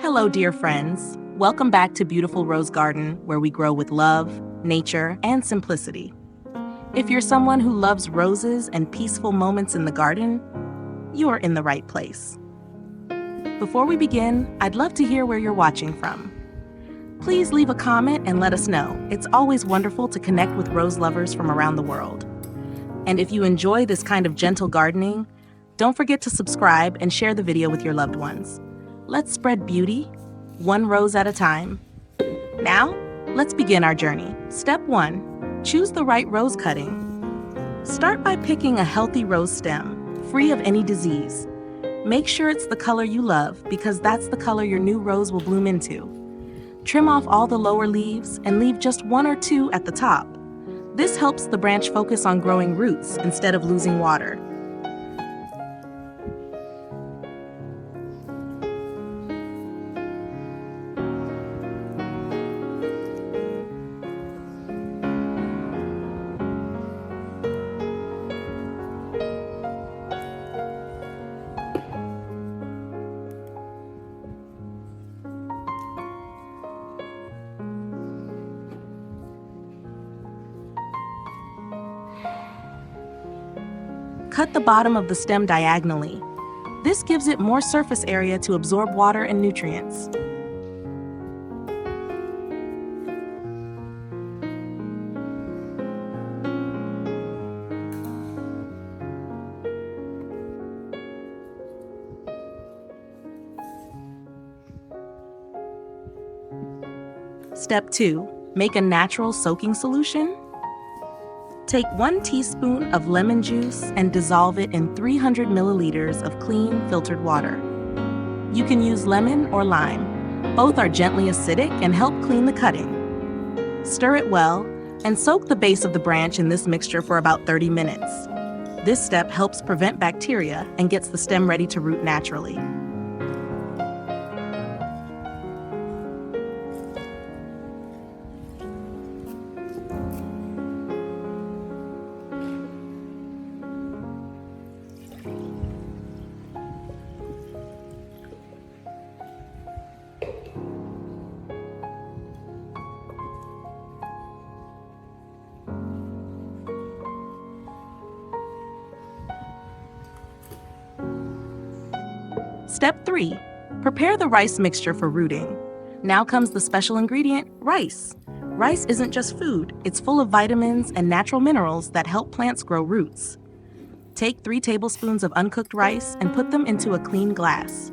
Hello, dear friends. Welcome back to Beautiful Rose Garden, where we grow with love, nature, and simplicity. If you're someone who loves roses and peaceful moments in the garden, you are in the right place. Before we begin, I'd love to hear where you're watching from. Please leave a comment and let us know. It's always wonderful to connect with rose lovers from around the world. And if you enjoy this kind of gentle gardening, don't forget to subscribe and share the video with your loved ones. Let's spread beauty, one rose at a time. Now, let's begin our journey. Step 1. Choose the right rose cutting. Start by picking a healthy rose stem, free of any disease. Make sure it's the color you love, because that's the color your new rose will bloom into. Trim off all the lower leaves and leave just 1 or 2 at the top. This helps the branch focus on growing roots instead of losing water. Cut the bottom of the stem diagonally. This gives it more surface area to absorb water and nutrients. Step 2. Make a natural soaking solution. Take 1 teaspoon of lemon juice and dissolve it in 300 milliliters of clean, filtered water. You can use lemon or lime. Both are gently acidic and help clean the cutting. Stir it well and soak the base of the branch in this mixture for about 30 minutes. This step helps prevent bacteria and gets the stem ready to root naturally. Step 3. Prepare the rice mixture for rooting. Now comes the special ingredient, rice. Rice isn't just food, it's full of vitamins and natural minerals that help plants grow roots. Take 3 tablespoons of uncooked rice and put them into a clean glass.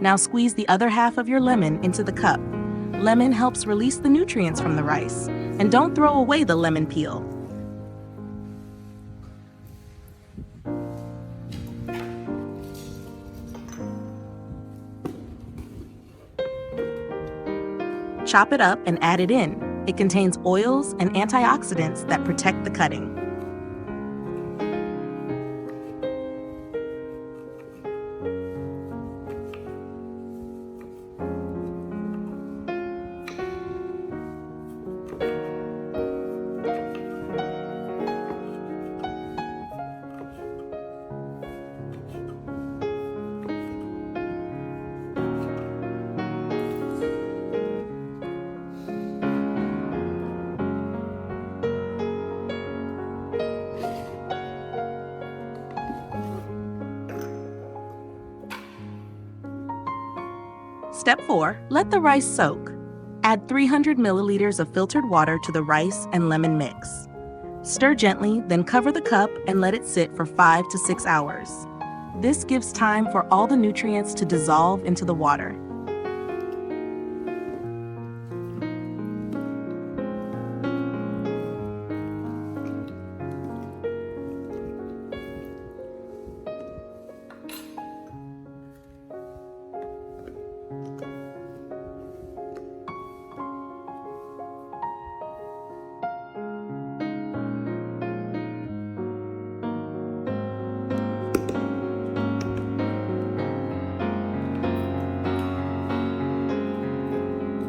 Now squeeze the other half of your lemon into the cup. Lemon helps release the nutrients from the rice. And don't throw away the lemon peel. Chop it up and add it in. It contains oils and antioxidants that protect the cutting. Step 4. Let the rice soak. Add 300 milliliters of filtered water to the rice and lemon mix. Stir gently, then cover the cup and let it sit for 5 to 6 hours. This gives time for all the nutrients to dissolve into the water.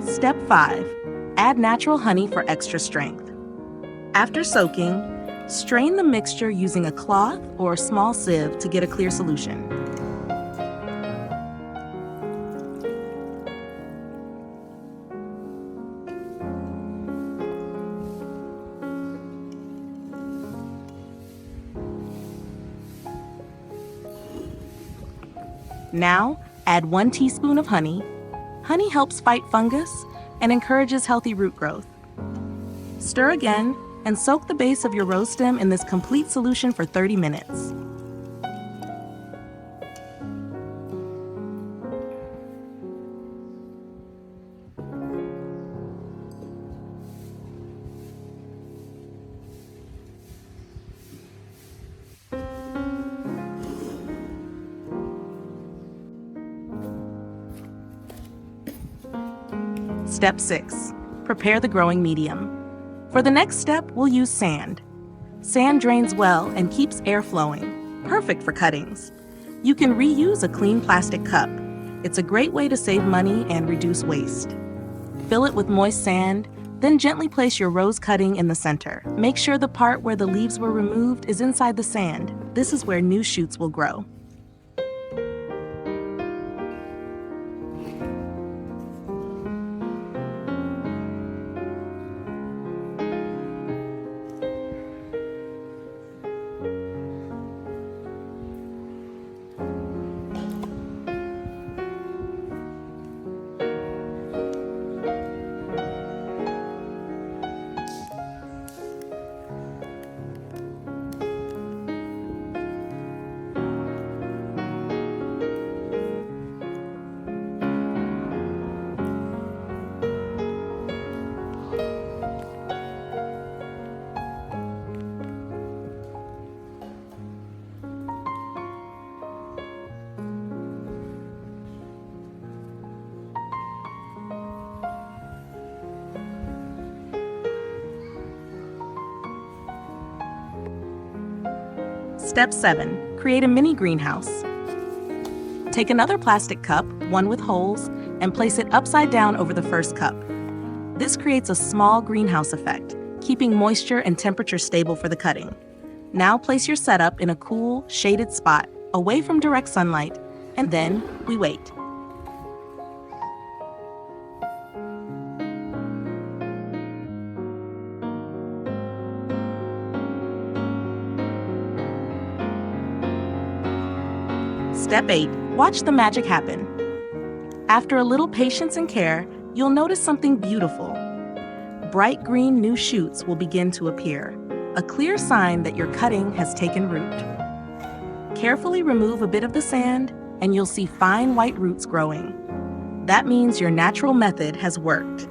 Step 5. Add natural honey for extra strength. After soaking, strain the mixture using a cloth or a small sieve to get a clear solution. Now, add 1 teaspoon of honey. Honey helps fight fungus and encourages healthy root growth. Stir again and soak the base of your rose stem in this complete solution for 30 minutes. Step 6. Prepare the growing medium. For the next step, we'll use sand. Sand drains well and keeps air flowing, perfect for cuttings. You can reuse a clean plastic cup. It's a great way to save money and reduce waste. Fill it with moist sand, then gently place your rose cutting in the center. Make sure the part where the leaves were removed is inside the sand. This is where new shoots will grow. Step 7. Create a mini greenhouse. Take another plastic cup, one with holes, and place it upside down over the first cup. This creates a small greenhouse effect, keeping moisture and temperature stable for the cutting. Now place your setup in a cool, shaded spot, away from direct sunlight, and then we wait. Step 8. Watch the magic happen. After a little patience and care, you'll notice something beautiful. Bright green new shoots will begin to appear, a clear sign that your cutting has taken root. Carefully remove a bit of the sand, and you'll see fine white roots growing. That means your natural method has worked.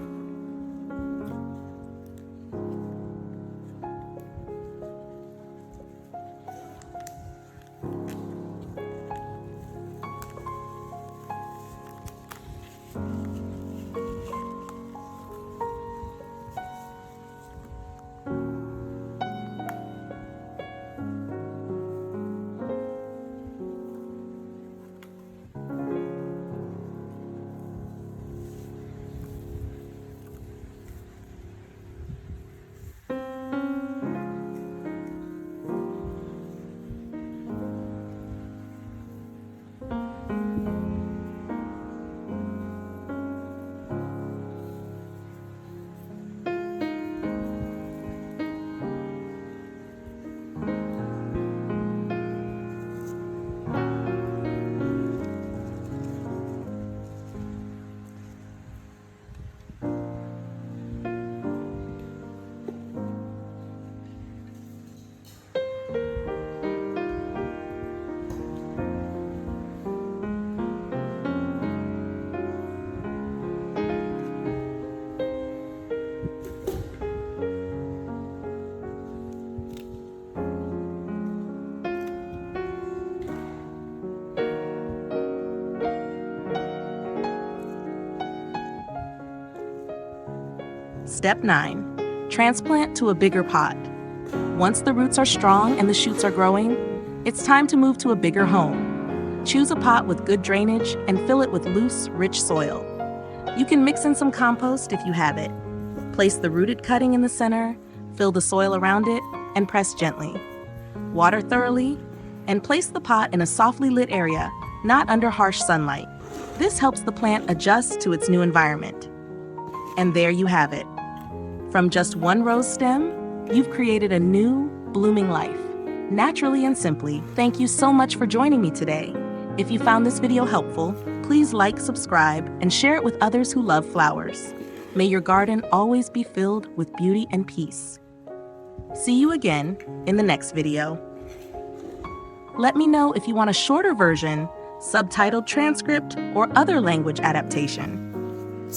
Step 9. Transplant to a bigger pot. Once the roots are strong and the shoots are growing, it's time to move to a bigger home. Choose a pot with good drainage and fill it with loose, rich soil. You can mix in some compost if you have it. Place the rooted cutting in the center, fill the soil around it, and press gently. Water thoroughly, and place the pot in a softly lit area, not under harsh sunlight. This helps the plant adjust to its new environment. And there you have it. From just one rose stem, you've created a new, blooming life. Naturally and simply. Thank you so much for joining me today. If you found this video helpful, please like, subscribe, and share it with others who love flowers. May your garden always be filled with beauty and peace. See you again in the next video. Let me know if you want a shorter version, subtitled transcript, or other language adaptation.